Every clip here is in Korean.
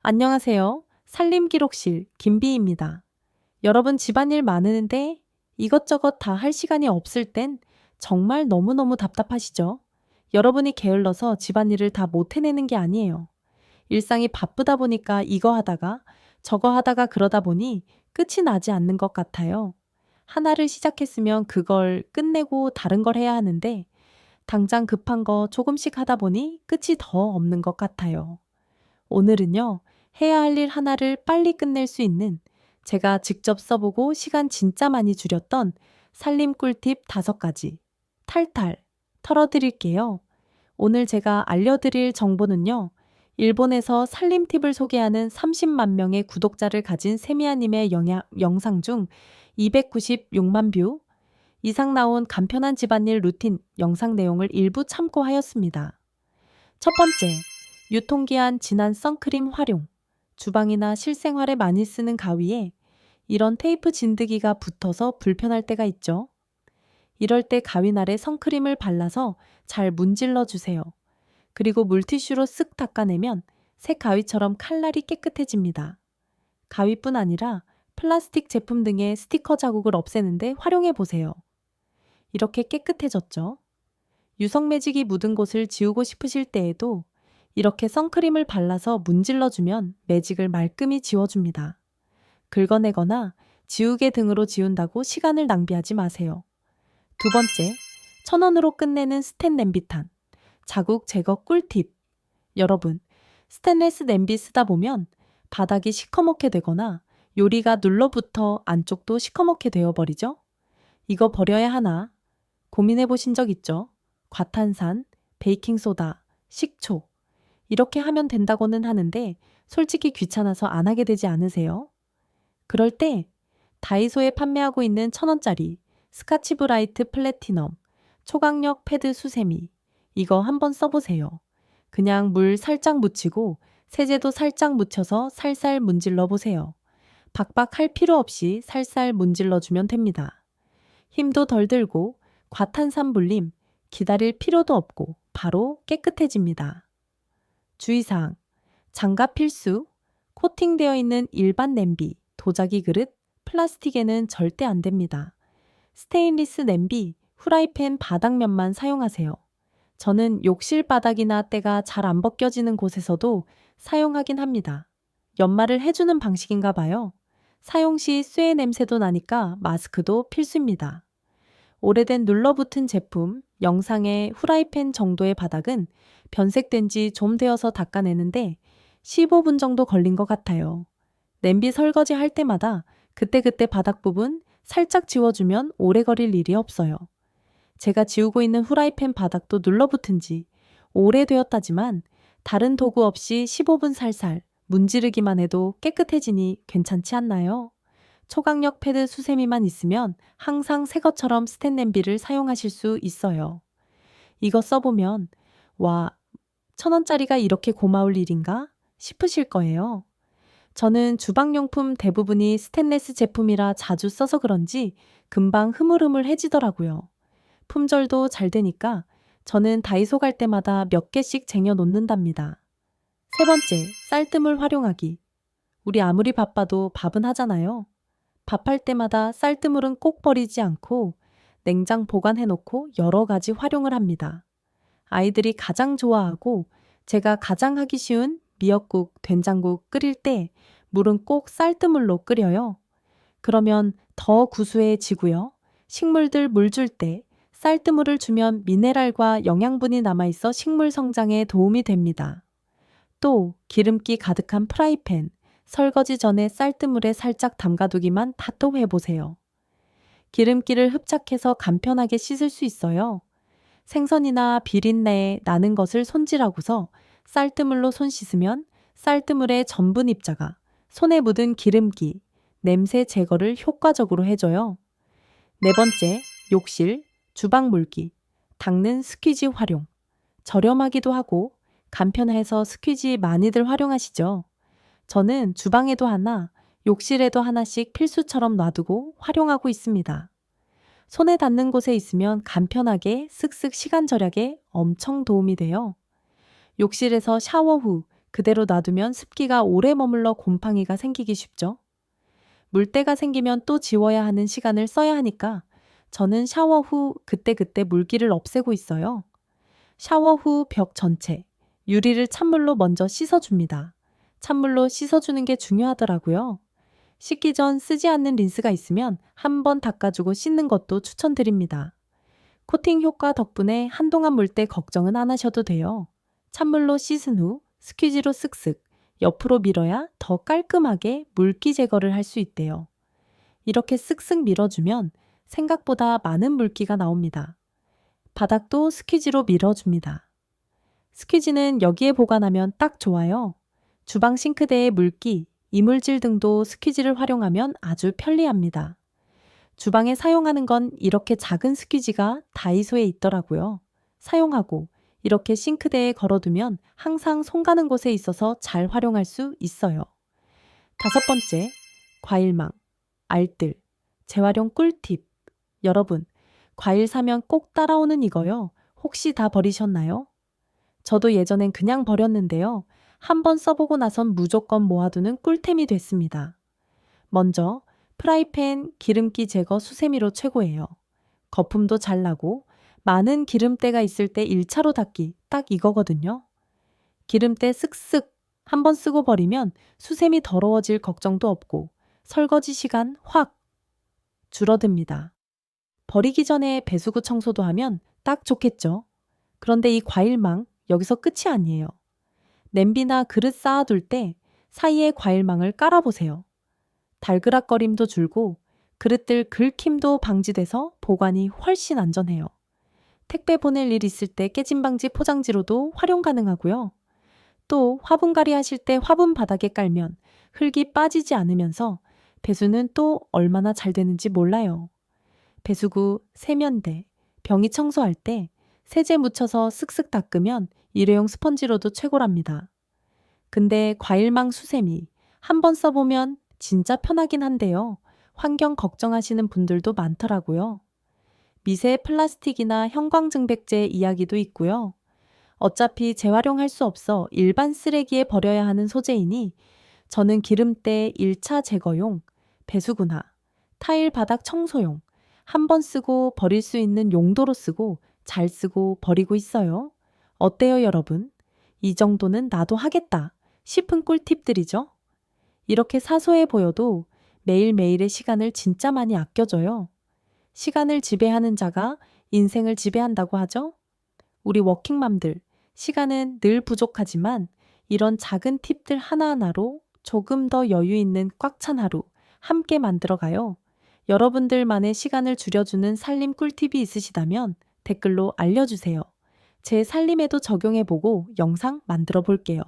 안녕하세요. 산림기록실 김비입니다. 여러분 집안일 많으는데 이것저것 다 할 시간이 없을 땐 정말 너무너무 답답하시죠? 여러분이 게을러서 집안일을 다 못 해내는 게 아니에요. 일상이 바쁘다 보니까 이거 하다가 저거 하다가 그러다 보니 끝이 나지 않는 것 같아요. 하나를 시작했으면 그걸 끝내고 다른 걸 해야 하는데 당장 급한 거 조금씩 하다 보니 끝이 더 없는 것 같아요. 오늘은요, 해야 할 일 하나를 빨리 끝낼 수 있는 제가 직접 써보고 시간 진짜 많이 줄였던 살림 꿀팁 5가지 탈탈 털어드릴게요. 오늘 제가 알려드릴 정보는요, 일본에서 살림 팁을 소개하는 30만 명의 구독자를 가진 세미야님의 영상 중 296만 뷰 이상 나온 간편한 집안일 루틴 영상 내용을 일부 참고하였습니다. 첫 번째, 유통기한 지난 선크림 활용. 주방이나 실생활에 많이 쓰는 가위에 이런 테이프 진드기가 붙어서 불편할 때가 있죠. 이럴 때 가위날에 선크림을 발라서 잘 문질러 주세요. 그리고 물티슈로 쓱 닦아내면 새 가위처럼 칼날이 깨끗해집니다. 가위뿐 아니라 플라스틱 제품 등의 스티커 자국을 없애는데 활용해 보세요. 이렇게 깨끗해졌죠? 유성 매직이 묻은 곳을 지우고 싶으실 때에도 이렇게 선크림을 발라서 문질러주면 매직을 말끔히 지워줍니다. 긁어내거나 지우개 등으로 지운다고 시간을 낭비하지 마세요. 두 번째, 1,000원으로 끝내는 스텐 냄비탄. 자국 제거 꿀팁. 여러분, 스테인리스 냄비 쓰다 보면 바닥이 시커멓게 되거나 요리가 눌러붙어 안쪽도 시커멓게 되어버리죠? 이거 버려야 하나? 고민해 보신 적 있죠? 과탄산, 베이킹소다, 식초. 이렇게 하면 된다고는 하는데 솔직히 귀찮아서 안 하게 되지 않으세요? 그럴 때 다이소에 판매하고 있는 1,000원짜리 스카치브라이트 플래티넘 초강력 패드 수세미 이거 한번 써보세요. 그냥 물 살짝 묻히고 세제도 살짝 묻혀서 살살 문질러 보세요. 박박 할 필요 없이 살살 문질러 주면 됩니다. 힘도 덜 들고 과탄산 불림 기다릴 필요도 없고 바로 깨끗해집니다. 주의사항, 장갑 필수, 코팅되어 있는 일반 냄비, 도자기 그릇, 플라스틱에는 절대 안 됩니다. 스테인리스 냄비, 후라이팬 바닥면만 사용하세요. 저는 욕실 바닥이나 때가 잘 안 벗겨지는 곳에서도 사용하긴 합니다. 연마를 해주는 방식인가 봐요. 사용 시 쇠 냄새도 나니까 마스크도 필수입니다. 오래된 눌러붙은 제품, 영상의 후라이팬 정도의 바닥은 변색된 지 좀 되어서 닦아내는데 15분 정도 걸린 것 같아요. 냄비 설거지 할 때마다 그때그때 바닥 부분 살짝 지워주면 오래 걸릴 일이 없어요. 제가 지우고 있는 후라이팬 바닥도 눌러붙은 지 오래되었다지만 다른 도구 없이 15분 살살 문지르기만 해도 깨끗해지니 괜찮지 않나요? 초강력 패드 수세미만 있으면 항상 새 것처럼 스텐 냄비를 사용하실 수 있어요. 이거 써보면 와, 1,000원짜리가 이렇게 고마울 일인가 싶으실 거예요. 저는 주방용품 대부분이 스테인리스 제품이라 자주 써서 그런지 금방 흐물흐물해지더라고요. 품절도 잘 되니까 저는 다이소 갈 때마다 몇 개씩 쟁여 놓는답니다. 세 번째, 쌀뜨물 활용하기. 우리 아무리 바빠도 밥은 하잖아요. 밥할 때마다 쌀뜨물은 꼭 버리지 않고 냉장 보관해놓고 여러 가지 활용을 합니다. 아이들이 가장 좋아하고 제가 가장 하기 쉬운 미역국, 된장국 끓일 때 물은 꼭 쌀뜨물로 끓여요. 그러면 더 구수해지고요. 식물들 물 줄 때 쌀뜨물을 주면 미네랄과 영양분이 남아있어 식물 성장에 도움이 됩니다. 또 기름기 가득한 프라이팬, 설거지 전에 쌀뜨물에 살짝 담가두기만 다 또 해보세요. 기름기를 흡착해서 간편하게 씻을 수 있어요. 생선이나 비린내 나는 것을 손질하고서 쌀뜨물로 손 씻으면 쌀뜨물의 전분 입자가 손에 묻은 기름기, 냄새 제거를 효과적으로 해줘요. 네 번째, 욕실, 주방 물기, 닦는 스퀴지 활용. 저렴하기도 하고 간편해서 스퀴지 많이들 활용하시죠. 저는 주방에도 하나, 욕실에도 하나씩 필수처럼 놔두고 활용하고 있습니다. 손에 닿는 곳에 있으면 간편하게 쓱쓱 시간 절약에 엄청 도움이 돼요. 욕실에서 샤워 후 그대로 놔두면 습기가 오래 머물러 곰팡이가 생기기 쉽죠. 물때가 생기면 또 지워야 하는 시간을 써야 하니까 저는 샤워 후 그때그때 물기를 없애고 있어요. 샤워 후 벽 전체, 유리를 찬물로 먼저 씻어줍니다. 찬물로 씻어주는 게 중요하더라고요. 씻기 전 쓰지 않는 린스가 있으면 한 번 닦아주고 씻는 것도 추천드립니다. 코팅 효과 덕분에 한동안 물때 걱정은 안 하셔도 돼요. 찬물로 씻은 후 스퀴지로 쓱쓱 옆으로 밀어야 더 깔끔하게 물기 제거를 할 수 있대요. 이렇게 쓱쓱 밀어주면 생각보다 많은 물기가 나옵니다. 바닥도 스퀴지로 밀어줍니다. 스퀴지는 여기에 보관하면 딱 좋아요. 주방 싱크대의 물기, 이물질 등도 스퀴지를 활용하면 아주 편리합니다. 주방에 사용하는 건 이렇게 작은 스퀴지가 다이소에 있더라고요. 사용하고 이렇게 싱크대에 걸어두면 항상 손 가는 곳에 있어서 잘 활용할 수 있어요. 5번째, 과일망, 알뜰, 재활용 꿀팁. 여러분, 과일 사면 꼭 따라오는 이거요. 혹시 다 버리셨나요? 저도 예전엔 그냥 버렸는데요. 한번 써보고 나선 무조건 모아두는 꿀템이 됐습니다. 먼저 프라이팬 기름기 제거 수세미로 최고예요. 거품도 잘 나고 많은 기름때가 있을 때 1차로 닦기 딱 이거거든요. 기름때 쓱쓱 한번 쓰고 버리면 수세미 더러워질 걱정도 없고 설거지 시간 확 줄어듭니다. 버리기 전에 배수구 청소도 하면 딱 좋겠죠. 그런데 이 과일망 여기서 끝이 아니에요. 냄비나 그릇 쌓아둘 때 사이에 과일망을 깔아보세요. 달그락거림도 줄고 그릇들 긁힘도 방지돼서 보관이 훨씬 안전해요. 택배 보낼 일 있을 때 깨짐 방지 포장지로도 활용 가능하고요. 또 화분갈이 하실 때 화분 바닥에 깔면 흙이 빠지지 않으면서 배수는 또 얼마나 잘 되는지 몰라요. 배수구, 세면대, 병이 청소할 때 세제 묻혀서 쓱쓱 닦으면 일회용 스펀지로도 최고랍니다. 근데 과일망 수세미 한번 써보면 진짜 편하긴 한데요. 환경 걱정하시는 분들도 많더라고요. 미세 플라스틱이나 형광증백제 이야기도 있고요. 어차피 재활용할 수 없어 일반 쓰레기에 버려야 하는 소재이니 저는 기름때 1차 제거용, 배수구나 타일 바닥 청소용, 한번 쓰고 버릴 수 있는 용도로 쓰고 잘 쓰고 버리고 있어요. 어때요, 여러분? 이 정도는 나도 하겠다 싶은 꿀팁들이죠. 이렇게 사소해 보여도 매일매일의 시간을 진짜 많이 아껴줘요. 시간을 지배하는 자가 인생을 지배한다고 하죠? 우리 워킹맘들, 시간은 늘 부족하지만 이런 작은 팁들 하나하나로 조금 더 여유 있는 꽉 찬 하루 함께 만들어가요. 여러분들만의 시간을 줄여주는 살림 꿀팁이 있으시다면 댓글로 알려주세요. 제 살림에도 적용해보고 영상 만들어 볼게요.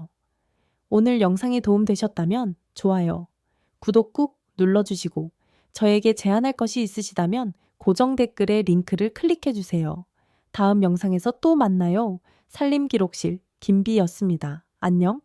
오늘 영상이 도움되셨다면 좋아요, 구독 꾹 눌러주시고 저에게 제안할 것이 있으시다면 고정 댓글에 링크를 클릭해주세요. 다음 영상에서 또 만나요. 살림기록실 김비였습니다. 안녕.